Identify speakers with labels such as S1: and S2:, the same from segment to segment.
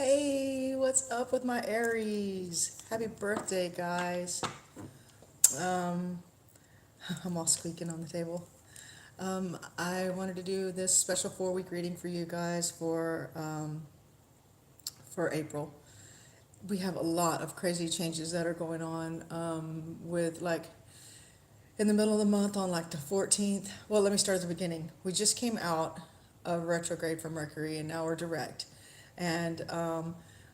S1: Hey, what's up with my Aries? Happy birthday, guys. Um, I'm all squeaking on the table. I wanted to do this special 4 week reading for you guys for April. We have a lot of crazy changes that are going on with like in the middle of the month on like the 14th. Well, let me start at the beginning. We just came out of retrograde for Mercury and now we're direct. And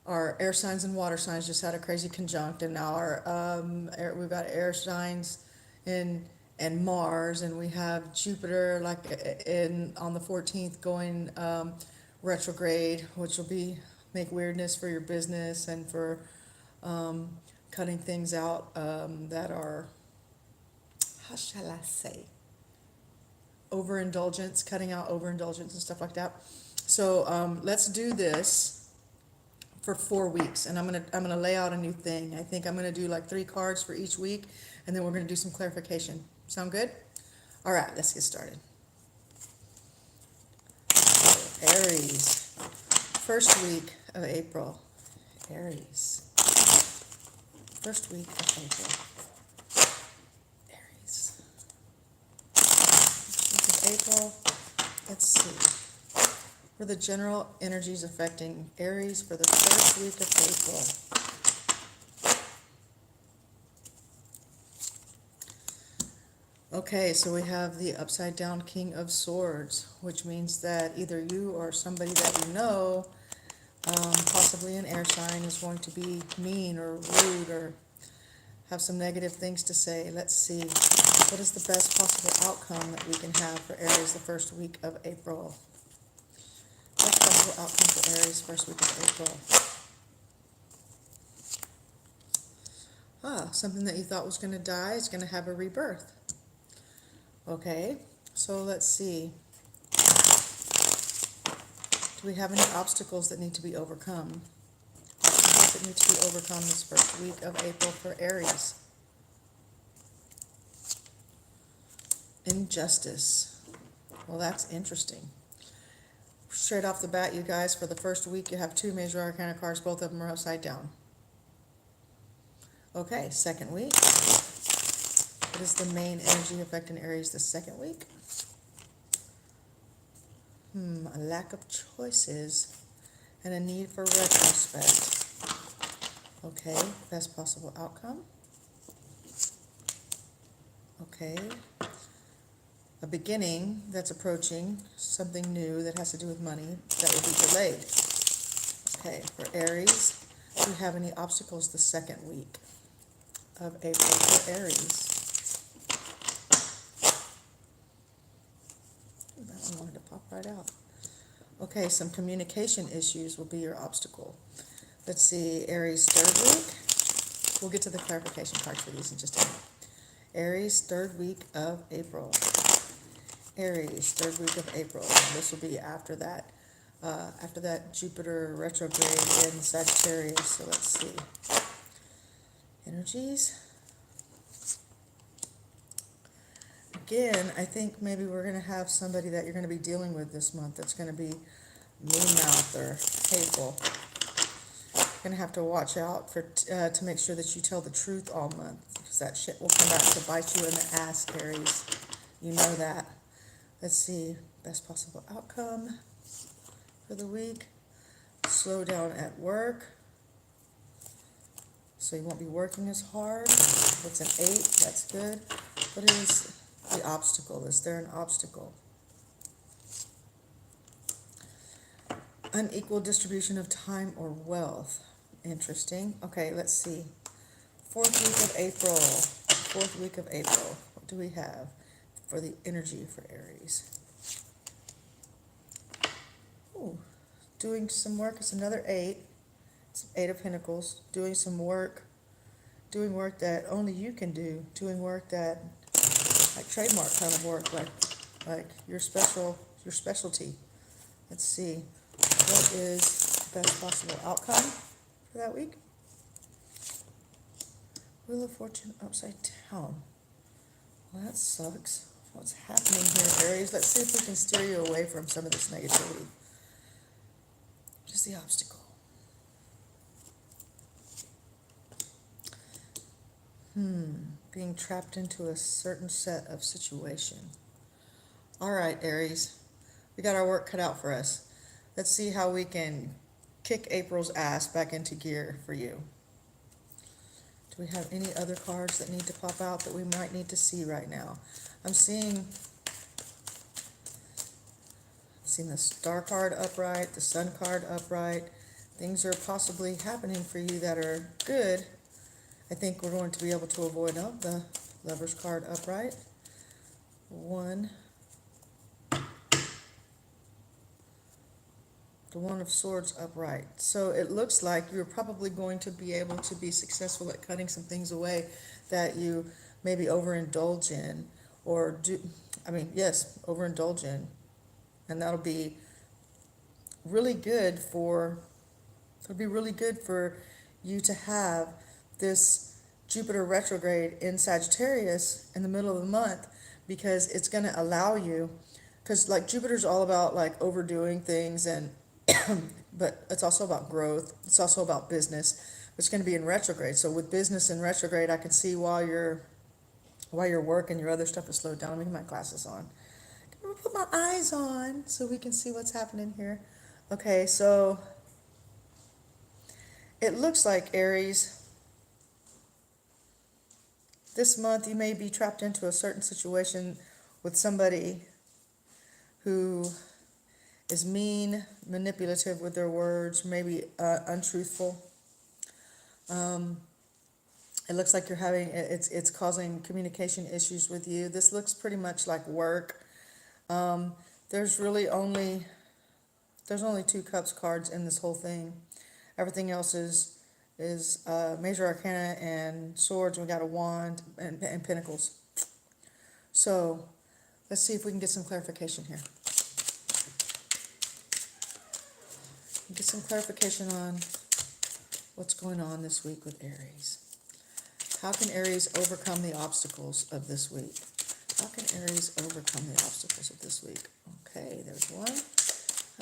S1: our air signs and water signs just had a crazy conjunct, and now we've got air signs in and Mars, and we have Jupiter like in on the 14th going retrograde, which will be make weirdness for your business and for um, cutting things out that are, how shall I say, overindulgence, cutting out overindulgence and stuff like that. So let's do this for 4 weeks, and I'm gonna lay out a new thing. I think I'm gonna do like 3 cards for each week, and then we're gonna do some clarification. Sound good? All right, let's get started. So, Aries, first week of April. Aries, first week of April. Aries, week of April. Let's see. For the general energies affecting Aries for the first week of April. Okay, so we have the upside down King of Swords, which means that either you or somebody that you know, possibly an air sign, is going to be mean or rude or have some negative things to say. Let's see. What is the best possible outcome that we can have for Aries the first week of April? Best possible outcome for Aries first week of April. Something that you thought was going to die is going to have a rebirth. Okay, so let's see. Do we have any obstacles that need to be overcome? Obstacles that need to be overcome this first week of April for Aries. Injustice. Well, that's interesting. Straight off the bat, you guys, for the first week, you have 2 major arcana cards. Both of them are upside down. Okay, second week. What is the main energy affecting Aries the second week? A lack of choices and a need for retrospect. Okay, best possible outcome. Okay, a beginning that's approaching, something new that has to do with money that will be delayed. Okay, for Aries, do you have any obstacles the second week of April for Aries? That one wanted to pop right out. Okay, some communication issues will be your obstacle. Let's see, Aries third week. We'll get to the clarification cards for these in just a minute. Aries third week of April. Aries third week of April. This will be after that Jupiter retrograde in Sagittarius. So let's see. Energies. Again, I think maybe we're going to have somebody that you're going to be dealing with this month that's going to be mean-mouthed or hateful. You're going to have to watch out for to make sure that you tell the truth all month, because that shit will come back to bite you in the ass, Aries. You know that. Let's see. Best possible outcome for the week. Slow down at work, so you won't be working as hard. It's an 8. That's good. What is the obstacle? Is there an obstacle? Unequal distribution of time or wealth. Interesting. Okay, let's see. Fourth week of April. Fourth week of April. What do we have for the energy for Aries? Ooh, doing some work. It's another 8. It's 8 of Pentacles. Doing some work. Doing work that only you can do. Doing work that, like trademark kind of work, like your specialty. Let's see. What is the best possible outcome for that week? Wheel of Fortune upside down. Well, that sucks. What's happening here, Aries? Let's see if we can steer you away from some of this negativity. What is the obstacle? Being trapped into a certain set of situation. All right, Aries, we got our work cut out for us. Let's see how we can kick April's ass back into gear for you. Do we have any other cards that need to pop out that we might need to see right now? I'm seeing the Star card upright, the Sun card upright. Things are possibly happening for you that are good. I think we're going to be able to avoid the Lover's card upright. One. The One of Swords upright. So it looks like you're probably going to be able to be successful at cutting some things away that you maybe overindulge in, or overindulge in. And that'll be really good for, it'll be really good for you to have this Jupiter retrograde in Sagittarius in the middle of the month, because it's going to allow you, because like Jupiter's all about like overdoing things, and but it's also about growth. It's also about business. It's going to be in retrograde. So with business in retrograde, I can see while your work and your other stuff is slowed down. Let me get my glasses on. I'm gonna put my eyes on so we can see what's happening here. Okay, so it looks like, Aries, this month you may be trapped into a certain situation with somebody who is mean, manipulative with their words, maybe untruthful. It looks like you're having, it's causing communication issues with you. This looks pretty much like work. There's only 2 cups cards in this whole thing. Everything else is major arcana and swords. We got a wand and pentacles. So let's see if we can get some clarification here. Get some clarification on what's going on this week with Aries. How can Aries overcome the obstacles of this week? How can Aries overcome the obstacles of this week? Okay, there's one.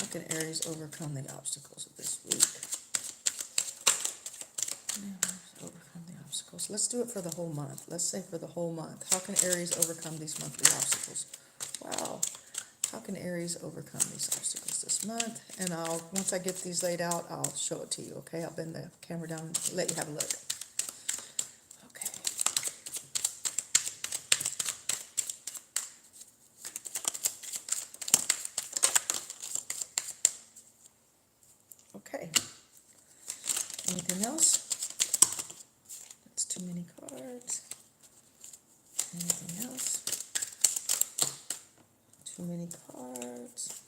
S1: How can Aries overcome the obstacles of this week? Overcome the obstacles. Let's do it for the whole month. Let's say for the whole month. How can Aries overcome these monthly obstacles? Wow. How can Aries overcome these obstacles this month? And once I get these laid out, I'll show it to you, okay? I'll bend the camera down and let you have a look. Okay. Okay. Anything else? That's too many cards. Anything else? Too many cards.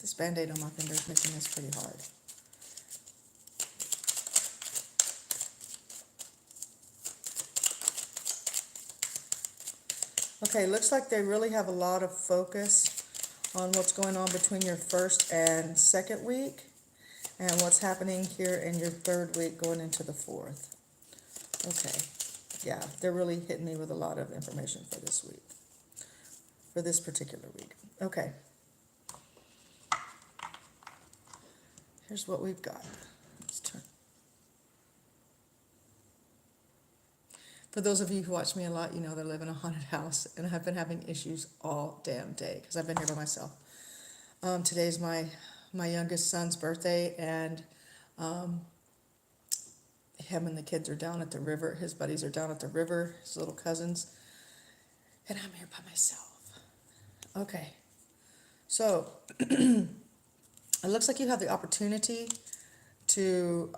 S1: This band-aid on my finger is making this pretty hard. Okay, looks like they really have a lot of focus on what's going on between your first and second week, and what's happening here in your third week going into the fourth. Okay, yeah, they're really hitting me with a lot of information for this week. For this particular week. Okay. Here's what we've got. Let's turn. For those of you who watch me a lot, you know that I live in a haunted house, and I've been having issues all damn day because I've been here by myself. Today's my youngest son's birthday, and him and the kids are down at the river. His buddies are down at the river, his little cousins, and I'm here by myself. Okay, so it looks like you have the opportunity to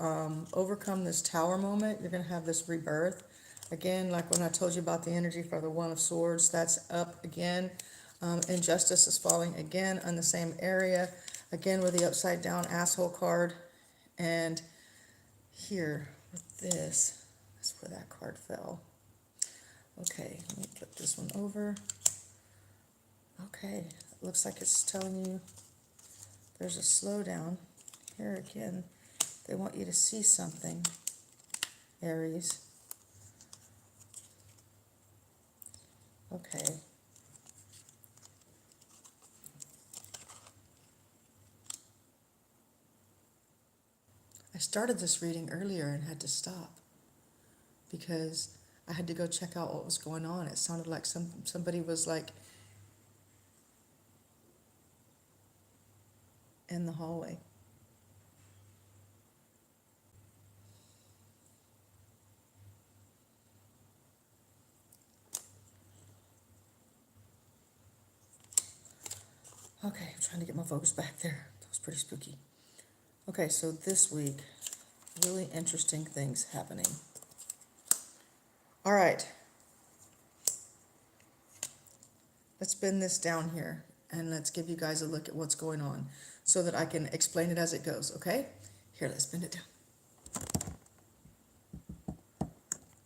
S1: overcome this tower moment. You're going to have this rebirth. Again, like when I told you about the energy for the One of Swords, that's up again. Injustice is falling again on the same area, again with the upside down asshole card. And here with this, that's where that card fell. Okay, let me flip this one over. Okay, it looks like it's telling you there's a slowdown. Here again, they want you to see something, Aries. Okay. I started this reading earlier and had to stop. because I had to go check out what was going on. It sounded like somebody was like in the hallway. Okay, I'm trying to get my focus back there. That was pretty spooky. Okay, so this week, really interesting things happening. All right, let's bend this down here and let's give you guys a look at what's going on so that I can explain it as it goes, okay? Here, let's bend it down.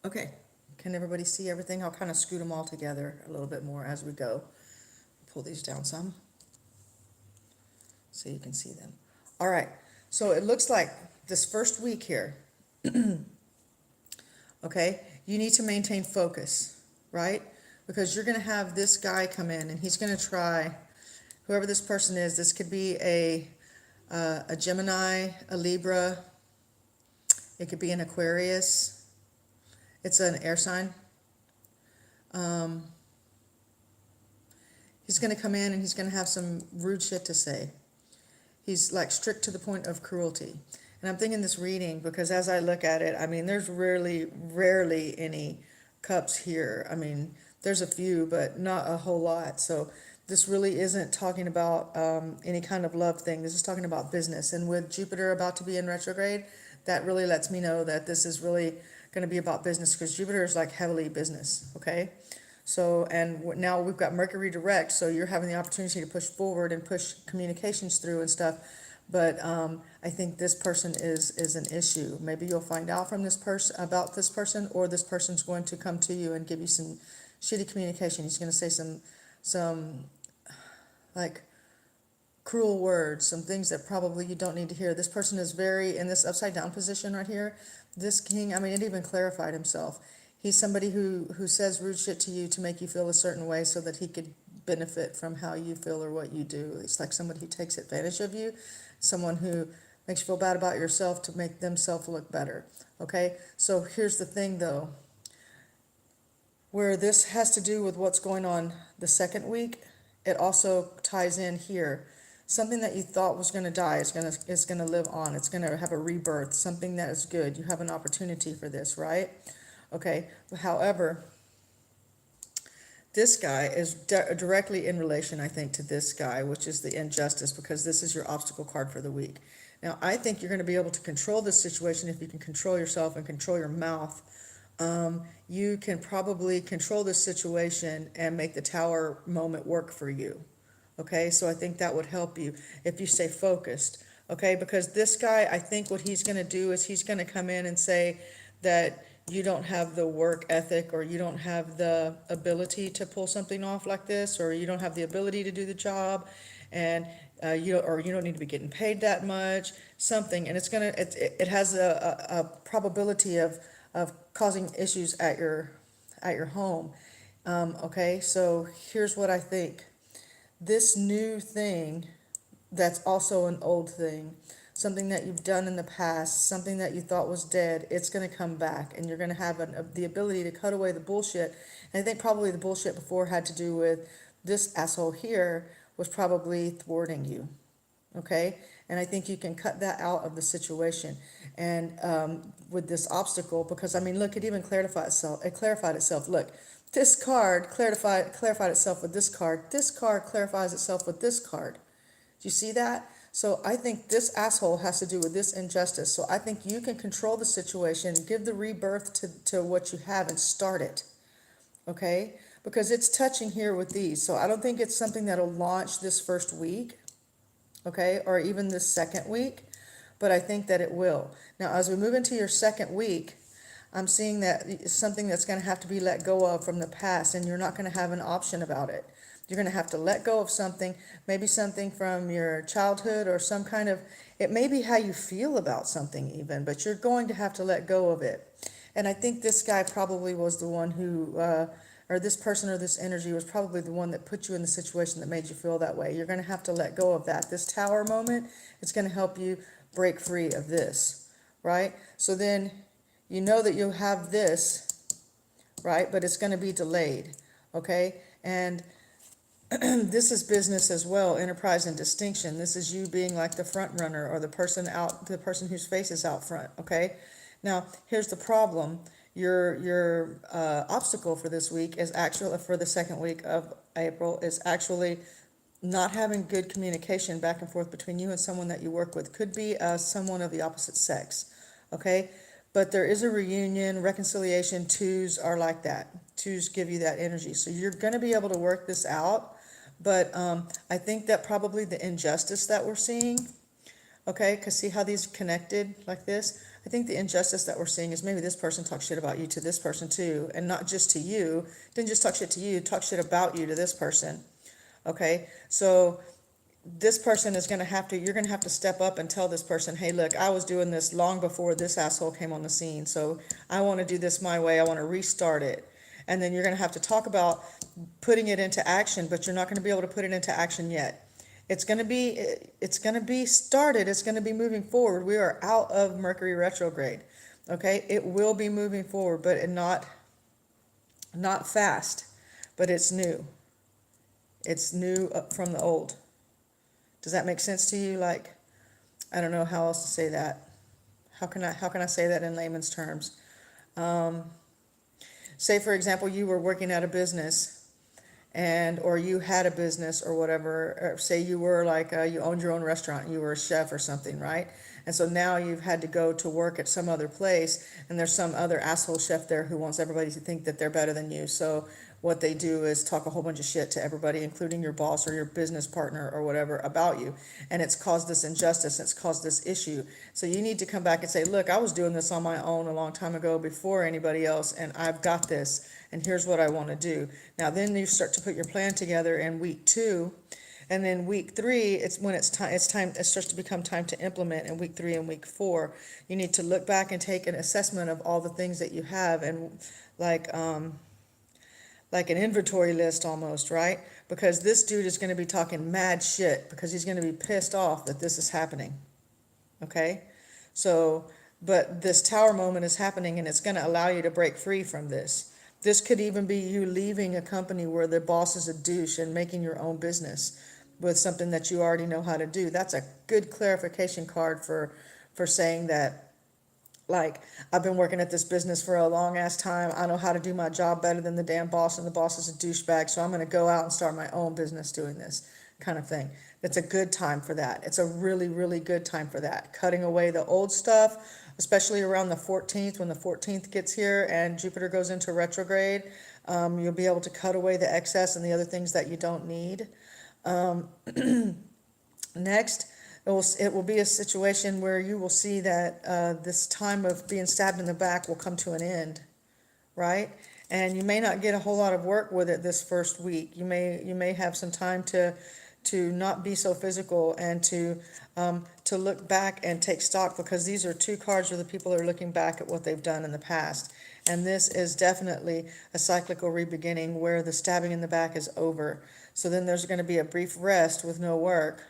S1: Okay, can everybody see everything? I'll kind of scoot them all together a little bit more as we go. Pull these down some so you can see them. All right, so it looks like this first week here, okay, you need to maintain focus, right? Because you're going to have this guy come in and he's going to try, whoever this person is, this could be a Gemini, a Libra, it could be an Aquarius, it's an air sign. He's going to come in and he's going to have some rude shit to say. He's like strict to the point of cruelty. And I'm thinking this reading because as I look at it, I mean, there's rarely any cups here. I mean, there's a few, but not a whole lot. So this really isn't talking about any kind of love thing. This is talking about business. And with Jupiter about to be in retrograde, that really lets me know that this is really going to be about business because Jupiter is like heavily business, okay? So, and now we've got Mercury direct, so you're having the opportunity to push forward and push communications through and stuff. But I think this person is an issue. Maybe you'll find out from this person about this person, or this person's going to come to you and give you some shitty communication. He's going to say some like cruel words, some things that probably you don't need to hear. This person is very in this upside down position right here. This king, I mean, it even clarified himself. He's somebody who says rude shit to you to make you feel a certain way so that he could benefit from how you feel or what you do. It's like somebody who takes advantage of you, someone who makes you feel bad about yourself to make themselves look better. Okay, so here's the thing though, where this has to do with what's going on the second week, it also ties in here. Something that you thought was going to die is going to live on. It's going to have a rebirth, something that is good. You have an opportunity for this, right? Okay, however, this guy is directly in relation, I think, to this guy, which is the injustice, because this is your obstacle card for the week. Now, I think you're going to be able to control this situation if you can control yourself and control your mouth. You can probably control this situation and make the tower moment work for you. Okay, so I think that would help you if you stay focused. Okay, because this guy, I think what he's going to do is he's going to come in and say that you don't have the work ethic, or you don't have the ability to pull something off like this, or you don't have the ability to do the job, and you don't need to be getting paid that much, something, and it has a probability of causing issues at your home. Okay, so here's what I think. This new thing that's also an old thing, something that you've done in the past, something that you thought was dead, it's going to come back, and you're going to have the ability to cut away the bullshit. And I think probably the bullshit before had to do with this asshole here was probably thwarting you, okay? And I think you can cut that out of the situation. And with this obstacle, because I mean, look, it even clarified itself. It clarified itself. Look, this card clarified itself with this card. This card clarifies itself with this card. Do you see that? So I think this asshole has to do with this injustice. So I think you can control the situation, give the rebirth to what you have and start it. Okay? Because it's touching here with these. So I don't think it's something that'll launch this first week. Okay? Or even this second week. But I think that it will. Now, as we move into your second week, I'm seeing that it's something that's going to have to be let go of from the past, and you're not going to have an option about it. You're going to have to let go of something, maybe something from your childhood, or some kind of, it may be how you feel about something even, but you're going to have to let go of it. And I think this guy probably was the one who, or this person or this energy was probably the one that put you in the situation that made you feel that way. You're going to have to let go of that. This tower moment, it's going to help you break free of this, right? So then You know that you have this, right? But it's going to be delayed, okay? And this is business as well, enterprise and distinction. This is you being like the front runner or the person whose face is out front, okay? Now, here's the problem. Your obstacle for this week is actually, for the second week of April, is actually not having good communication back and forth between you and someone that you work with. Could be someone of the opposite sex, okay? But there is a reunion, reconciliation. Twos are like that. Twos give you that energy. So you're going to be able to work this out. But I think that probably the injustice that we're seeing, okay, because see how these connected like this? I think the injustice that we're seeing is maybe this person talks shit about you to this person too, and not just to you. Didn't just talk shit to you, talk shit about you to this person, okay? So this person is going to have to, you're going to have to step up and tell this person, hey, look, I was doing this long before this asshole came on the scene. So I want to do this my way. I want to restart it. And then you're going to have to talk about putting it into action, but you're not going to be able to put it into action yet. It's going to be started. It's going to be moving forward. We are out of Mercury retrograde. Okay. It will be moving forward, but not fast, but it's new. It's new from the old. Does that make sense to you? Like, I don't know how else to say that. How can I say that in layman's terms? Say, for example, you were working at a business or you had a business or whatever, or say you were like, you owned your own restaurant, you were a chef or something, right? And so now you've had to go to work at some other place and there's some other asshole chef there who wants everybody to think that they're better than you. So what they do is talk a whole bunch of shit to everybody, including your boss or your business partner or whatever about you. And it's caused this injustice. It's caused this issue. So you need to come back and say, look, I was doing this on my own a long time ago before anybody else, and I've got this, and here's what I want to do. Now, then you start to put your plan together in week 2. And then week 3, it's when it's time, it starts to become time to implement in week 3 and week 4. You need to look back and take an assessment of all the things that you have, and like an inventory list almost, right? Because this dude is going to be talking mad shit because he's going to be pissed off that this is happening. Okay? So, but this tower moment is happening and it's going to allow you to break free from this. This could even be you leaving a company where the boss is a douche and making your own business with something that you already know how to do. That's a good clarification card for saying that, like, I've been working at this business for a long ass time. I know how to do my job better than the damn boss, and the boss is a douchebag. So I'm going to go out and start my own business doing this kind of thing. It's a good time for that. It's a really, really good time for that. Cutting away the old stuff, especially around the 14th, when the 14th gets here and Jupiter goes into retrograde. You'll be able to cut away the excess and the other things that you don't need. Next, it will be a situation where you will see that this time of being stabbed in the back will come to an end, right? And you may not get a whole lot of work with it this first week. You may have some time to not be so physical and to look back and take stock, because these are 2 cards where the people are looking back at what they've done in the past. And this is definitely a cyclical rebeginning where the stabbing in the back is over. So then there's going to be a brief rest with no work.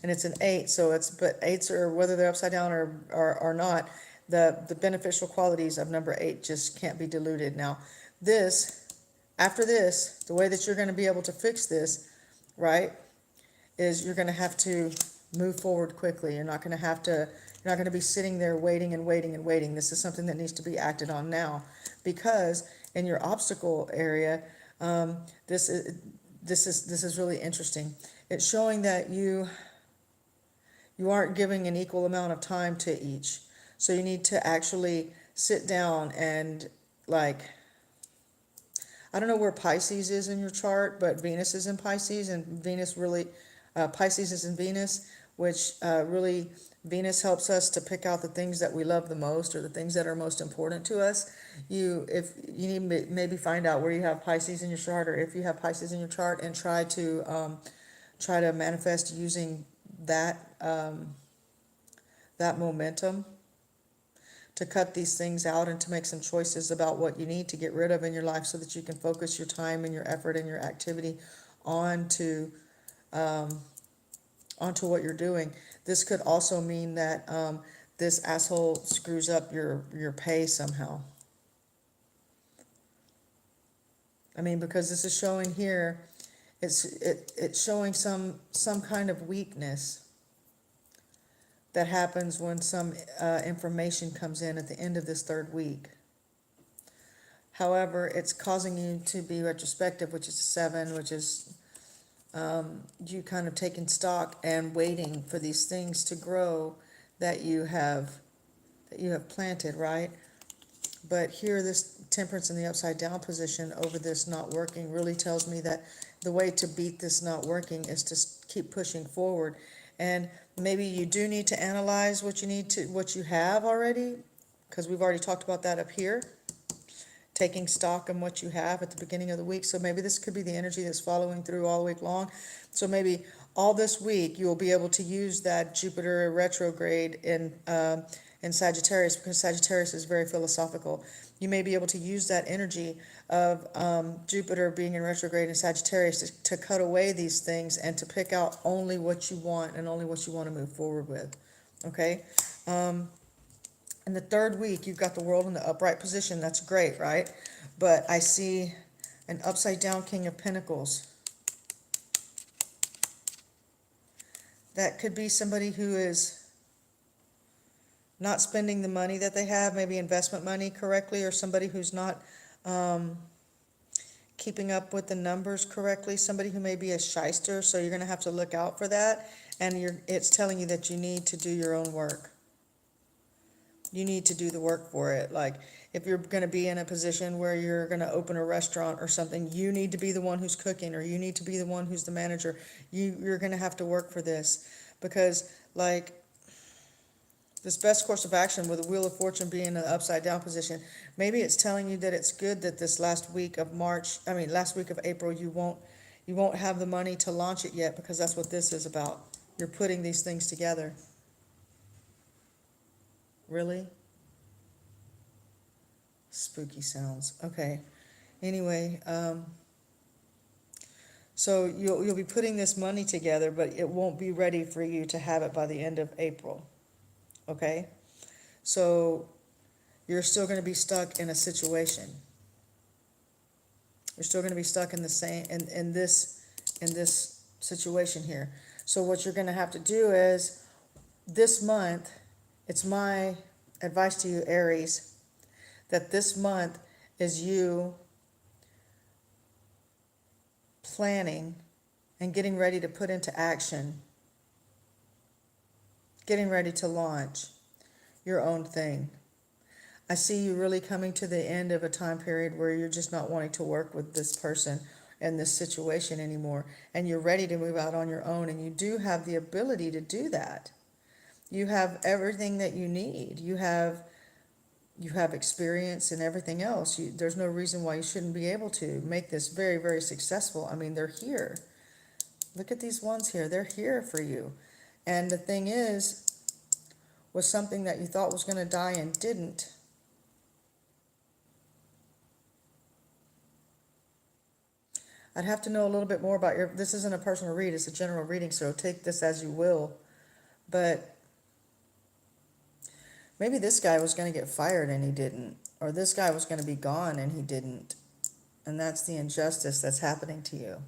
S1: And it's an 8, but 8s are, whether they're upside down or not, the beneficial qualities of number 8 just can't be diluted. Now, after this, the way that you're going to be able to fix this, right, is you're going to have to move forward quickly. You're not going to be sitting there waiting and waiting and waiting. This is something that needs to be acted on now, because in your obstacle area, this is really interesting. It's showing that you aren't giving an equal amount of time to each. So you need to actually sit down and, like, I don't know where Pisces is in your chart, but Venus is in Pisces, and Pisces is in Venus, which really, Venus helps us to pick out the things that we love the most, or the things that are most important to us. If you need to maybe find out where you have Pisces in your chart, or if you have Pisces in your chart, and try to manifest using that momentum to cut these things out and to make some choices about what you need to get rid of in your life, so that you can focus your time and your effort and your activity onto what you're doing. This could also mean that this asshole screws up your pay somehow. I mean, because this is showing here, it's showing some kind of weakness that happens when some information comes in at the end of this third week. However, it's causing you to be retrospective, which is 7, which is you kind of taking stock and waiting for these things to grow that you have planted, right? But here, this temperance in the upside down position over this not working really tells me that the way to beat this not working is to keep pushing forward. And maybe you do need to analyze what you have already, because we've already talked about that up here, taking stock on what you have at the beginning of the week. So maybe this could be the energy that's following through all week long. So maybe all this week you'll be able to use that Jupiter retrograde in Sagittarius, because Sagittarius is very philosophical. You may be able to use that energy of Jupiter being in retrograde in Sagittarius to cut away these things and to pick out only what you want and only what you want to move forward with. Okay? In the third week, you've got the world in the upright position. That's great, right? But I see an upside down King of Pentacles. That could be somebody who is not spending the money that they have, maybe investment money correctly, or somebody who's not keeping up with the numbers correctly, somebody who may be a shyster, so you're going to have to look out for that. And it's telling you that you need to do your own work. You need to do the work for it. Like, if you're going to be in a position where you're going to open a restaurant or something, you need to be the one who's cooking, or you need to be the one who's the manager. You're going to have to work for this, because, like, this best course of action with the Wheel of Fortune being in an upside down position, maybe it's telling you that it's good that this last week of April, you won't have the money to launch it yet, because that's what this is about. You're putting these things together. Really? Spooky sounds. Okay. Anyway, so you'll be putting this money together, but it won't be ready for you to have it by the end of April. Okay? So you're still going to be stuck in a situation. You're still going to be stuck in the same in this situation here. So what you're going to have to do is, this month, it's my advice to you, Aries, that this month is you planning and getting ready to put into action, getting ready to launch your own thing. I see you really coming to the end of a time period where you're just not wanting to work with this person and this situation anymore, and you're ready to move out on your own, and you do have the ability to do that. You have everything that you need. You have experience and everything else. There's no reason why you shouldn't be able to make this very, very successful. I mean, they're here. Look at these ones here. They're here for you. And the thing is, was something that you thought was going to die and didn't. I'd have to know a little bit more about this isn't a personal read, it's a general reading, so take this as you will. But maybe this guy was going to get fired and he didn't. Or this guy was going to be gone and he didn't. And that's the injustice that's happening to you.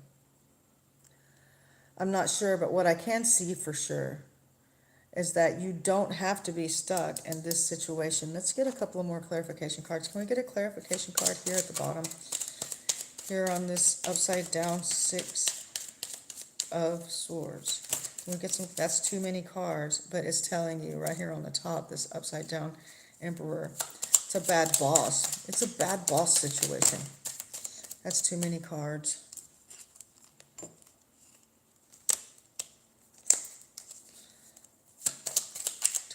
S1: I'm not sure, but what I can see for sure is that you don't have to be stuck in this situation. Let's get a couple of more clarification cards. Can we get a clarification card here at the bottom? Here on this upside down 6 of Swords. We get some. That's too many cards, but it's telling you right here on the top, this upside down Emperor. It's a bad boss. It's a bad boss situation. That's too many cards.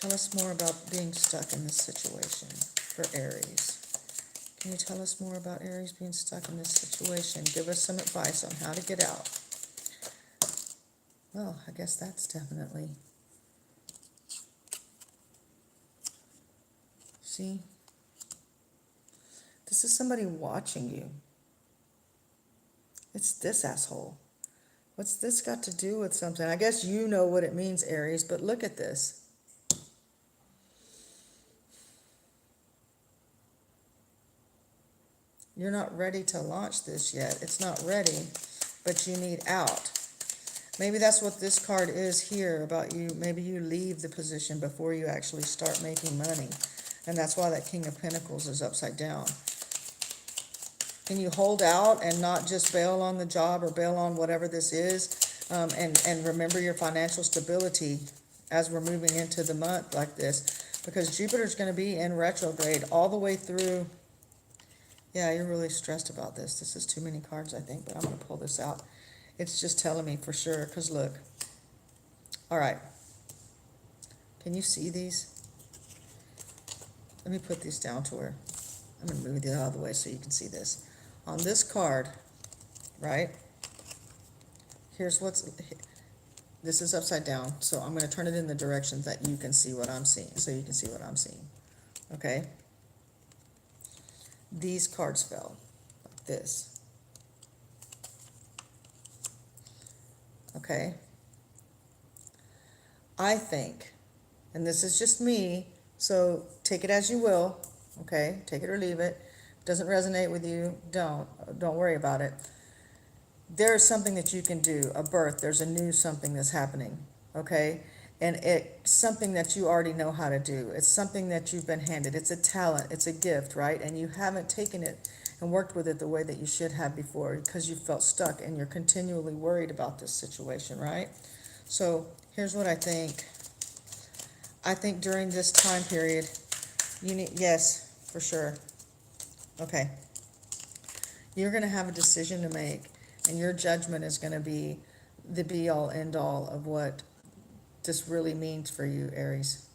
S1: Tell us more about being stuck in this situation for Aries. Can you tell us more about Aries being stuck in this situation? Give us some advice on how to get out. Well, I guess that's definitely... See? This is somebody watching you. It's this asshole. What's this got to do with something? I guess you know what it means, Aries, but look at this. You're not ready to launch this yet. It's not ready, but you need out. Maybe that's what this card is here about you. Maybe you leave the position before you actually start making money. And that's why that King of Pentacles is upside down. Can you hold out and not just bail on the job or bail on whatever this is? And remember your financial stability as we're moving into the month like this. Because Jupiter's going to be in retrograde all the way through. Yeah, you're really stressed about this. This is too many cards, I think, but I'm going to pull this out. It's just telling me for sure, because look. All right. Can you see these? Let me put these down to where I'm going to move it out of the way so you can see this. On this card, right? Here's what's, this is upside down, so I'm going to turn it in the direction that you can see what I'm seeing, so you can see what I'm seeing. Okay? These cards fell like this. Okay? I think, and this is just me, so take it as you will, okay? Take it or leave it. Doesn't resonate with you, don't worry about it. There's something that you can do, a birth, there's a new something that's happening, okay? And it's something that you already know how to do. It's something that you've been handed. It's a talent, it's a gift, right? And you haven't taken it and worked with it the way that you should have before because you felt stuck and you're continually worried about this situation, right? So here's what I think. I think during this time period, you need, yes, for sure. Okay. You're going to have a decision to make, and your judgment is going to be the be-all, end-all of what this really means for you, Aries.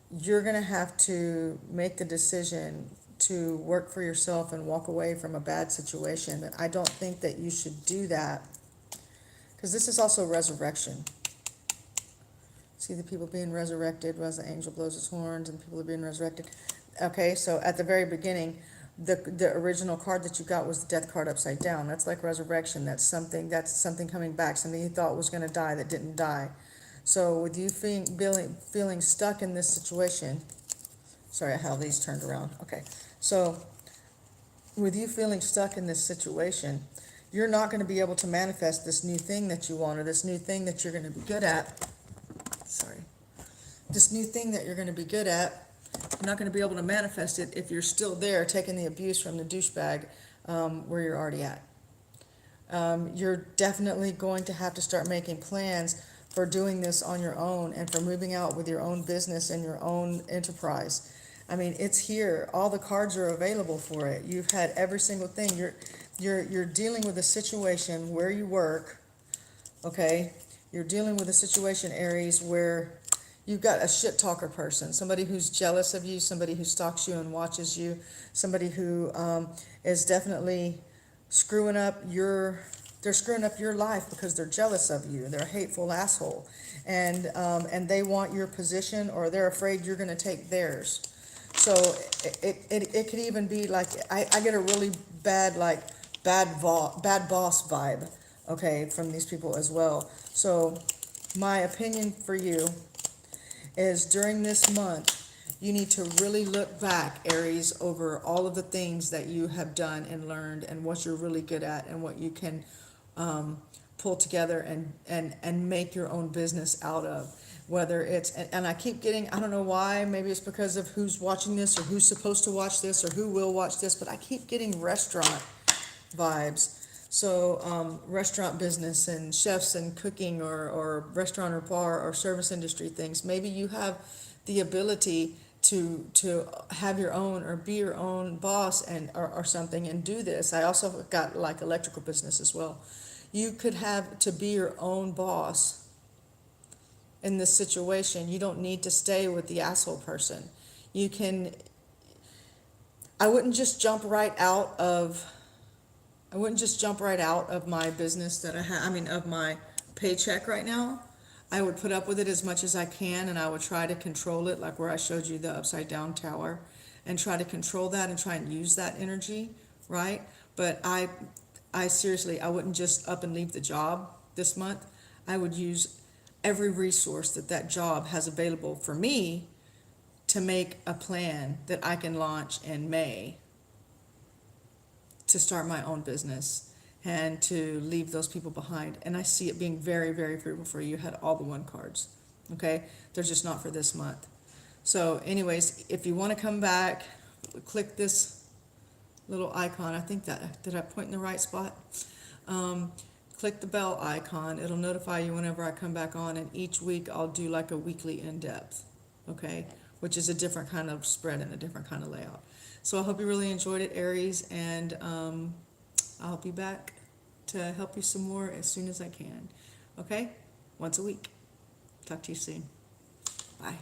S1: You're going to have to make the decision to work for yourself and walk away from a bad situation. And I don't think that you should do that because this is also resurrection. See the people being resurrected as the angel blows his horns and people are being resurrected. Okay, so at the very beginning, the original card that you got was the death card upside down. That's like resurrection. That's something coming back, something you thought was going to die that didn't die. So with you feeling stuck in this situation, sorry, I have these turned around. Okay, so with you feeling stuck in this situation, you're not going to be able to manifest this new thing that you want or this new thing that you're going to be good at. Sorry. This new thing that you're going to be good at, you're not going to be able to manifest it if you're still there taking the abuse from the douchebag where you're already at. You're definitely going to have to start making plans for doing this on your own and for moving out with your own business and your own enterprise. I mean, it's here. All the cards are available for it. You've had every single thing. You're dealing with a situation where you work, okay? You're dealing with a situation, Aries, where you've got a shit talker person, somebody who's jealous of you, somebody who stalks you and watches you, somebody who is definitely screwing up they're screwing up your life because they're jealous of you. They're a hateful asshole. And they want your position or they're afraid you're going to take theirs. So it could even be like, I get a really bad, like, bad boss vibe, okay, from these people as well. So my opinion for you is during this month, you need to really look back, Aries, over all of the things that you have done and learned and what you're really good at and what you can pull together and make your own business out of. Whether it's, and I keep getting, I don't know why, maybe it's because of who's watching this or who's supposed to watch this or who will watch this, but I keep getting restaurant vibes. So restaurant business and chefs and cooking or restaurant or bar or service industry things. Maybe you have the ability to have your own or be your own boss and or something and do this. I also got like electrical business as well. You could have to be your own boss in this situation. You don't need to stay with the asshole person. You can, I wouldn't just jump right out of my business that I have, of my paycheck right now. I would put up with it as much as I can and I would try to control it, like where I showed you the upside down tower, and try to control that and try and use that energy, right? But I seriously, I wouldn't just up and leave the job this month. I would use every resource that job has available for me to make a plan that I can launch in May to start my own business and to leave those people behind. And I see it being very, very fruitful for you. You had all the one cards. Okay? They're just not for this month. So anyways, if you want to come back, click this little icon. I think that, did I point in the right spot? Click the bell icon. It'll notify you whenever I come back on, and each week I'll do like a weekly in-depth, okay? Which is a different kind of spread and a different kind of layout. So I hope you really enjoyed it, Aries, and I'll be back to help you some more as soon as I can, okay? Once a week. Talk to you soon.